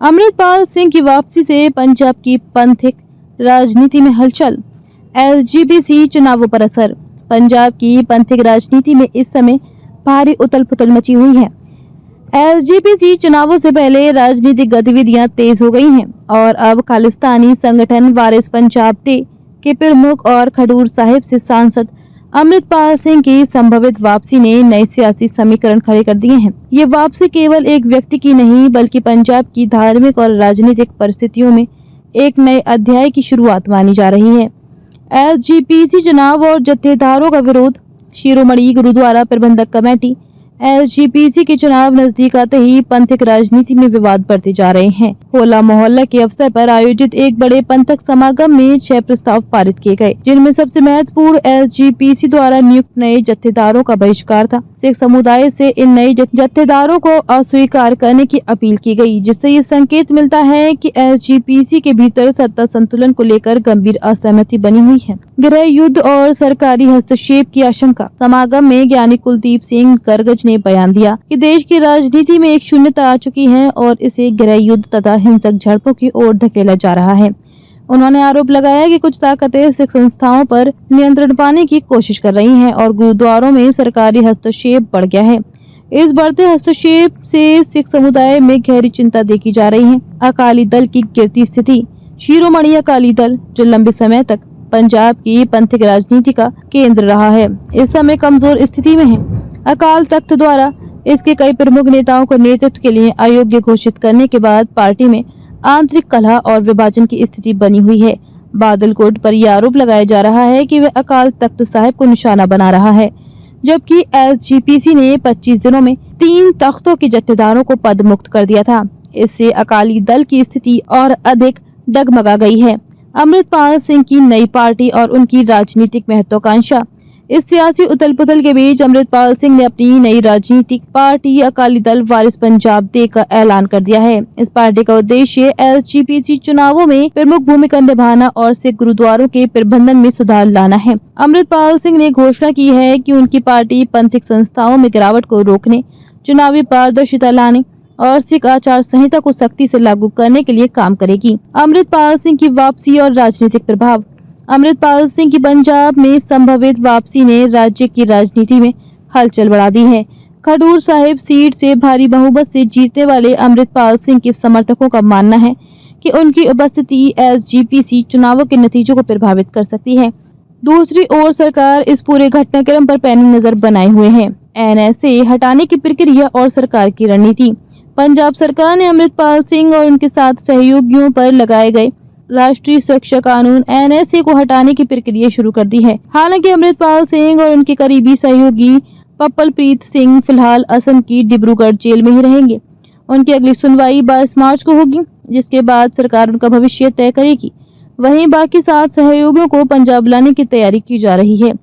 अमृतपाल सिंह की वापसी से पंजाब की पंथिक राजनीति में हलचल। एसजीपीसी चुनावों पर असर। पंजाब की पंथिक राजनीति में इस समय भारी उथल पुथल मची हुई है। एसजीपीसी चुनावों से पहले राजनीतिक गतिविधियां तेज हो गई हैं और अब खालिस्तानी संगठन वारिस पंजाब दे के प्रमुख और खडूर साहिब से सांसद अमृतपाल सिंह की संभवित वापसी ने नए सियासी समीकरण खड़े कर दिए हैं। ये वापसी केवल एक व्यक्ति की नहीं बल्कि पंजाब की धार्मिक और राजनीतिक परिस्थितियों में एक नए अध्याय की शुरुआत मानी जा रही है। एसजीपीसी चुनाव और जत्थेदारों का विरोध। शिरोमणि गुरुद्वारा प्रबंधक कमेटी एसजीपीसी के चुनाव नजदीक आते ही पंथिक राजनीति में विवाद बढ़ते जा रहे हैं। होला मोहल्ला के अवसर पर आयोजित एक बड़े पंथक समागम में 6 प्रस्ताव पारित किए गए, जिनमें सबसे महत्वपूर्ण एसजीपीसी द्वारा नियुक्त नए जत्थेदारों का बहिष्कार था। सिख समुदाय से इन नए जत्थेदारों को अस्वीकार करने की अपील की गई, जिससे ये संकेत मिलता है कि एसजीपीसी के भीतर सत्ता संतुलन को लेकर गंभीर असहमति बनी हुई है। गृह युद्ध और सरकारी हस्तक्षेप की आशंका। समागम में ज्ञानी कुलदीप सिंह करगज ने बयान दिया कि देश की राजनीति में एक शून्यता आ चुकी है और इसे गृह युद्ध तथा हिंसक झड़पों की ओर धकेला जा रहा है। उन्होंने आरोप लगाया कि कुछ ताकतें सिख संस्थाओं पर नियंत्रण पाने की कोशिश कर रही हैं और गुरुद्वारों में सरकारी हस्तक्षेप बढ़ गया है। इस बढ़ते हस्तक्षेप से सिख समुदाय में गहरी चिंता देखी जा रही है। अकाली दल की गिरती स्थिति। शिरोमणि अकाली दल, जो लंबे समय तक पंजाब की पंथिक राजनीति का केंद्र रहा है, इस समय कमजोर स्थिति में है। अकाल तख्त द्वारा इसके कई प्रमुख नेताओं को नेतृत्व के लिए अयोग्य घोषित करने के बाद पार्टी में आंतरिक कलह और विभाजन की स्थिति बनी हुई है। बादलकोट पर यह आरोप लगाया जा रहा है कि वह अकाल तख्त साहिब को निशाना बना रहा है, जबकि एसजीपीसी ने 25 दिनों में 3 तख्तों के जत्थेदारों को पद मुक्त कर दिया था। इससे अकाली दल की स्थिति और अधिक डगमगा गई है। अमृतपाल सिंह की नई पार्टी और उनकी राजनीतिक महत्वाकांक्षा। इस सियासी उथल पुथल के बीच अमृतपाल सिंह ने अपनी नई राजनीतिक पार्टी अकाली दल वारिस पंजाब दे का ऐलान कर दिया है। इस पार्टी का उद्देश्य एसजीपीसी चुनावों में प्रमुख भूमिका निभाना और सिख गुरुद्वारों के प्रबंधन में सुधार लाना है। अमृतपाल सिंह ने घोषणा की है कि उनकी पार्टी पंथिक संस्थाओं में गिरावट को रोकने, चुनावी पारदर्शिता लाने और सिख आचार संहिता को सख्ती से लागू करने के लिए काम करेगी। अमृतपाल सिंह की वापसी और राजनीतिक प्रभाव। अमृतपाल सिंह की पंजाब में संभवित वापसी ने राज्य की राजनीति में हलचल बढ़ा दी है। खडूर साहिब सीट से भारी बहुमत से जीतने वाले अमृतपाल सिंह के समर्थकों का मानना है कि उनकी उपस्थिति एसजीपीसी चुनावों के नतीजों को प्रभावित कर सकती है। दूसरी ओर सरकार इस पूरे घटनाक्रम पर पैनी नजर बनाए हुए है। एनएसए हटाने की प्रक्रिया और सरकार की रणनीति। पंजाब सरकार ने अमृतपाल सिंह और उनके साथ सहयोगियों पर लगाए गए राष्ट्रीय सुरक्षा कानून एनएसए को हटाने की प्रक्रिया शुरू कर दी है। हालांकि अमृतपाल सिंह और उनके करीबी सहयोगी पप्पलप्रीत सिंह फिलहाल असम की डिब्रूगढ़ जेल में ही रहेंगे। उनकी अगली सुनवाई 22 मार्च को होगी, जिसके बाद सरकार उनका भविष्य तय करेगी। वहीं बाकी 7 सहयोगियों को पंजाब लाने की तैयारी की जा रही है।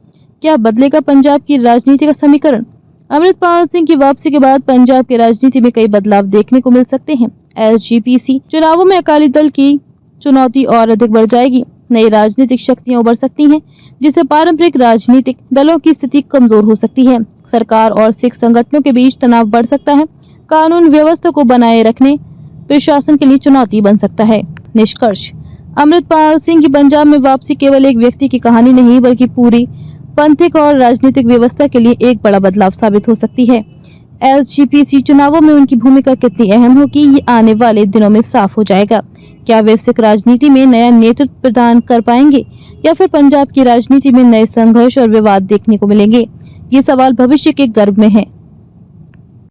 क्या बदलेगा पंजाब की राजनीति का समीकरण? अमृतपाल सिंह की वापसी के बाद पंजाब की राजनीति में कई बदलाव देखने को मिल सकते हैं। एसजीपीसी चुनावों में अकाली दल की चुनौती और अधिक बढ़ जाएगी। नई राजनीतिक शक्तियां उभर सकती हैं, जिससे पारंपरिक राजनीतिक दलों की स्थिति कमजोर हो सकती है। सरकार और सिख संगठनों के बीच तनाव बढ़ सकता है। कानून व्यवस्था को बनाए रखने प्रशासन के लिए चुनौती बन सकता है। निष्कर्ष। अमृतपाल सिंह की पंजाब में वापसी केवल एक व्यक्ति की कहानी नहीं बल्कि पूरी पंथिक और राजनीतिक व्यवस्था के लिए एक बड़ा बदलाव साबित हो सकती है। एसजीपीसी चुनावों में उनकी भूमिका कितनी अहम होगी, ये आने वाले दिनों में साफ हो जाएगा। क्या वे सिख राजनीति में नया नेतृत्व प्रदान कर पाएंगे या फिर पंजाब की राजनीति में नए संघर्ष और विवाद देखने को मिलेंगे? ये सवाल भविष्य के गर्भ में है।